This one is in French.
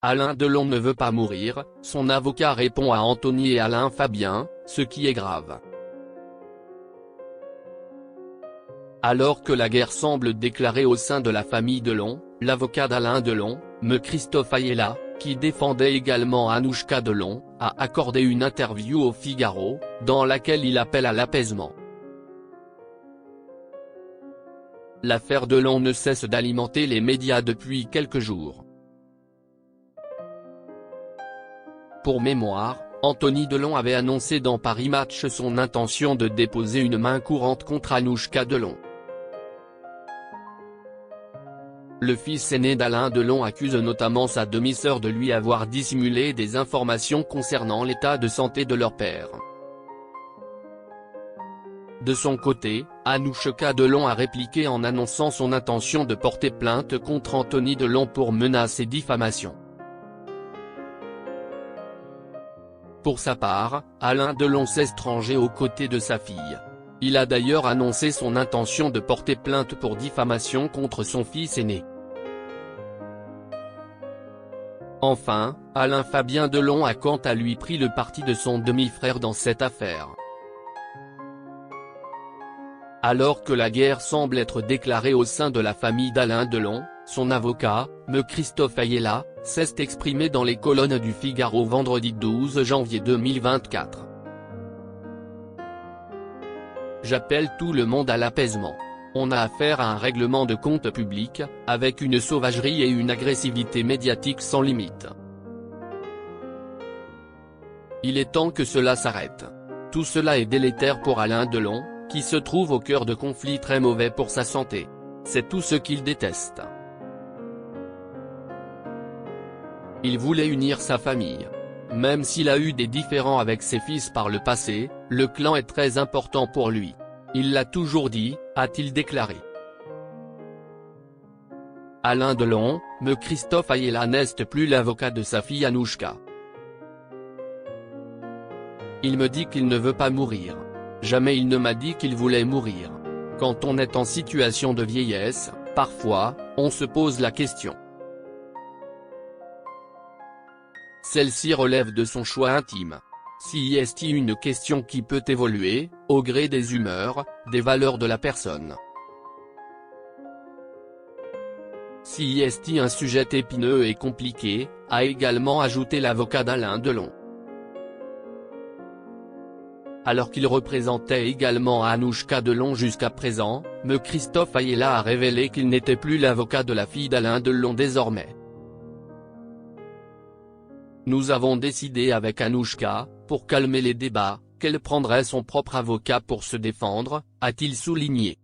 Alain Delon ne veut pas mourir, son avocat répond à Anthony et Alain Fabien, ce qui est grave. Alors que la guerre semble déclarée au sein de la famille Delon, l'avocat d'Alain Delon, M. Christophe Ayala, qui défendait également Anouchka Delon, a accordé une interview au Figaro, dans laquelle il appelle à l'apaisement. L'affaire Delon ne cesse d'alimenter les médias depuis quelques jours. Pour mémoire, Anthony Delon avait annoncé dans Paris Match son intention de déposer une main courante contre Anouchka Delon. Le fils aîné d'Alain Delon accuse notamment sa demi-sœur de lui avoir dissimulé des informations concernant l'état de santé de leur père. De son côté, Anouchka Delon a répliqué en annonçant son intention de porter plainte contre Anthony Delon pour menaces et diffamation. Pour sa part, Alain Delon s'est estrangé aux côtés de sa fille. Il a d'ailleurs annoncé son intention de porter plainte pour diffamation contre son fils aîné. Enfin, Alain Fabien Delon a quant à lui pris le parti de son demi-frère dans cette affaire. Alors que la guerre semble être déclarée au sein de la famille d'Alain Delon, son avocat, M. Christophe Ayala, s'est exprimé dans les colonnes du Figaro vendredi 12 janvier 2024. J'appelle tout le monde à l'apaisement. On a affaire à un règlement de compte public, avec une sauvagerie et une agressivité médiatique sans limite. Il est temps que cela s'arrête. Tout cela est délétère pour Alain Delon, qui se trouve au cœur de conflits très mauvais pour sa santé. C'est tout ce qu'il déteste. Il voulait unir sa famille. Même s'il a eu des différends avec ses fils par le passé, le clan est très important pour lui. Il l'a toujours dit, a-t-il déclaré. Alain Delon, M. Christophe Ayala n'est plus l'avocat de sa fille Anouchka. Il me dit qu'il ne veut pas mourir. Jamais il ne m'a dit qu'il voulait mourir. Quand on est en situation de vieillesse, parfois, on se pose la question. Celle-ci relève de son choix intime. Si est une question qui peut évoluer, au gré des humeurs, des valeurs de la personne. Si est un sujet épineux et compliqué, a également ajouté l'avocat d'Alain Delon. Alors qu'il représentait également Anouchka Delon jusqu'à présent, M. Christophe Ayala a révélé qu'il n'était plus l'avocat de la fille d'Alain Delon désormais. Nous avons décidé avec Anouchka, pour calmer les débats, qu'elle prendrait son propre avocat pour se défendre, a-t-il souligné.